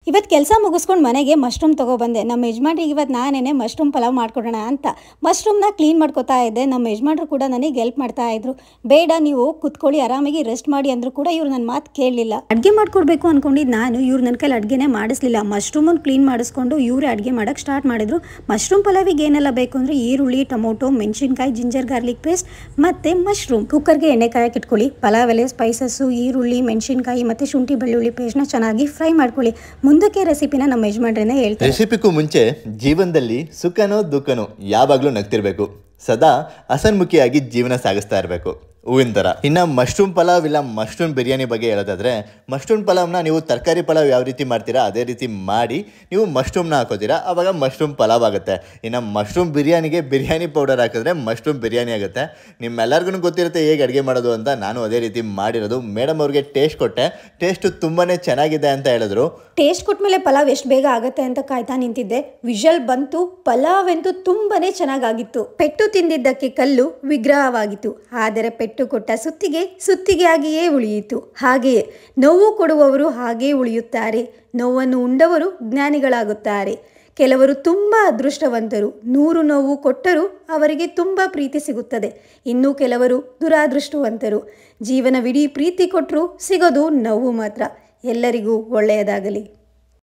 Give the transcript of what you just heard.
ಇವತ್ತು ಕೆಲಸ ಮುಗಿಸ್ಕೊಂಡು ಮನೆಗೆ ಮಶ್ರೂಮ್ ತೊಗೊಬಂದೆ. ನಮ್ಮ ಯಜಮಾನ್ರಿಗೆ ಇವತ್ತು ನಾನೇನೆ ಮಶ್ರೂಮ್ ಪಲಾವ್ ಮಾಡ್ಕೊಡೋಣ ಅಂತ ಮಶ್ರೂಮ್ನ ಕ್ಲೀನ್ ಮಾಡ್ಕೋತಾ ಇದ್ದೆ. ನಮ್ಮ ಯಜಮಾನ್ರು ಕೂಡ ನನಗೆ ಹೆಲ್ಪ್ ಮಾಡ್ತಾ ಇದ್ರು. ಬೇಡ ನೀವು ಕುತ್ಕೊಳ್ಳಿ ಆರಾಮಾಗಿ ರೆಸ್ಟ್ ಮಾಡಿ ಅಂದರೂ ಕೂಡ ಇವ್ರು ನನ್ನ ಮಾತು ಕೇಳಲಿಲ್ಲ. ಅಡುಗೆ ಮಾಡ್ಕೊಡ್ಬೇಕು ಅಂದ್ಕೊಂಡಿದ್ದು ನಾನು, ಇವ್ರು ನನ್ನ ಕೈಲಿ ಅಡುಗೆನೇ ಮಾಡಿಸ್ಲಿಲ್ಲ. ಮಶ್ರೂಮನ್ನು ಕ್ಲೀನ್ ಮಾಡಿಸ್ಕೊಂಡು ಇವರೇ ಅಡುಗೆ ಮಾಡೋಕ್ಕೆ ಸ್ಟಾರ್ಟ್ ಮಾಡಿದ್ರು. ಮಶ್ರೂಮ್ ಪಲಾವಿಗೆ ಏನೆಲ್ಲ ಬೇಕು ಅಂದರೆ ಈರುಳ್ಳಿ, ಟೊಮೊಟೊ, ಮೆಣಸಿನ್ಕಾಯಿ, ಜಿಂಜರ್ ಗಾರ್ಲಿಕ್ ಪೇಸ್ಟ್ ಮತ್ತು ಮಶ್ರೂಮ್. ಕುಕ್ಕರ್ಗೆ ಎಣ್ಣೆ ಕಾಯಕ್ಕೆ ಇಟ್ಕೊಳ್ಳಿ. ಪಲಾವ್ ಎಲೆ, ಸ್ಪೈಸಸ್ಸು, ಈರುಳ್ಳಿ, ಮೆಣಸಿನ್ಕಾಯಿ ಮತ್ತು ಶುಂಠಿ ಬೆಳ್ಳುಳ್ಳಿ ಪೇಸ್ಟ್ನ ಚೆನ್ನಾಗಿ ಫ್ರೈ ಮಾಡ್ಕೊಳ್ಳಿ. ಮುಂದಕ್ಕೆ ರೆಸಿಪಿನ ನಮ್ಮ ಯಜಮಾನ್ರೇನೆ ಹೇಳ್ತಾರೆ. ರೆಸಿಪಿಗೂ ಮುಂಚೆ ಜೀವನದಲ್ಲಿ ಸುಖನೋ ದುಃಖನೋ ಯಾವಾಗಲೂ ನಗ್ತಿರ್ಬೇಕು. ಸದಾ ಹಸನ್ಮುಖಿಯಾಗಿ ಜೀವನ ಸಾಗಿಸ್ತಾ ಇರಬೇಕು, ಹೂವಿನ ಥರ. ಇನ್ನು ಮಶ್ರೂಮ್ ಪಲಾವ್ ಇಲ್ಲ ಮಶ್ರೂಮ್ ಬಿರಿಯಾನಿ ಬಗ್ಗೆ ಹೇಳೋದಾದರೆ, ಮಶ್ರೂಮ್ ಪಲಾವ್ನ ನೀವು ತರಕಾರಿ ಪಲಾವ್ ಯಾವ ರೀತಿ ಮಾಡ್ತೀರಾ ಅದೇ ರೀತಿ ಮಾಡಿ ನೀವು ಮಶ್ರೂಮ್ನ ಹಾಕೋತೀರಾ, ಆವಾಗ ಮಶ್ರೂಮ್ ಪಲಾವ್ ಆಗುತ್ತೆ. ಇನ್ನು ಮಶ್ರೂಮ್ ಬಿರಿಯಾನಿಗೆ ಬಿರಿಯಾನಿ ಪೌಡರ್ ಹಾಕಿದ್ರೆ ಮಶ್ರೂಮ್ ಬಿರಿಯಾನಿ ಆಗುತ್ತೆ. ನಿಮ್ಮೆಲ್ಲರಿಗೂ ಗೊತ್ತಿರುತ್ತೆ ಹೇಗೆ ಅಡುಗೆ ಮಾಡೋದು ಅಂತ. ನಾನು ಅದೇ ರೀತಿ ಮಾಡಿರೋದು. ಮೇಡಮ್ ಅವ್ರಿಗೆ ಟೇಸ್ಟ್ ಕೊಟ್ಟೆ, ಟೇಸ್ಟು ತುಂಬಾ ಚೆನ್ನಾಗಿದೆ ಅಂತ ಹೇಳಿದ್ರು. ಟೇಸ್ಟ್ ಕೊಟ್ಮೇಲೆ ಪಲಾವ್ ಎಷ್ಟು ಬೇಗ ಆಗುತ್ತೆ ಅಂತ ಕಾಯ್ತಾ ನಿಂತಿದ್ದೆ. ವಿಷಲ್ ಬಂತು, ಪಲಾವ್ ಅಂತೂ ತುಂಬಾನೇ ಚೆನ್ನಾಗಾಗಿತ್ತು. ಪೆಟ್ಟು ತಿಂದಿದ್ದಕ್ಕೆ ಕಲ್ಲು ವಿಗ್ರಹವಾಗಿತ್ತು, ಆದರೆ ಪೆಟ್ಟು ಕೊಟ್ಟ ಸುತ್ತಿಗೆಯಾಗಿಯೇ ಉಳಿಯಿತು. ಹಾಗೆಯೇ ನೋವು ಕೊಡುವವರು ಹಾಗೇ ಉಳಿಯುತ್ತಾರೆ, ನೋವನ್ನು ಉಂಡವರು ಜ್ಞಾನಿಗಳಾಗುತ್ತಾರೆ. ಕೆಲವರು ತುಂಬ ಅದೃಷ್ಟವಂತರು, 100 ನೋವು ಕೊಟ್ಟರೂ ಅವರಿಗೆ ತುಂಬ ಪ್ರೀತಿ ಸಿಗುತ್ತದೆ. ಇನ್ನು ಕೆಲವರು ದುರಾದೃಷ್ಟವಂತರು, ಜೀವನವಿಡೀ ಪ್ರೀತಿ ಕೊಟ್ಟರೂ ಸಿಗೋದು ನೋವು ಮಾತ್ರ. ಎಲ್ಲರಿಗೂ ಒಳ್ಳೆಯದಾಗಲಿ.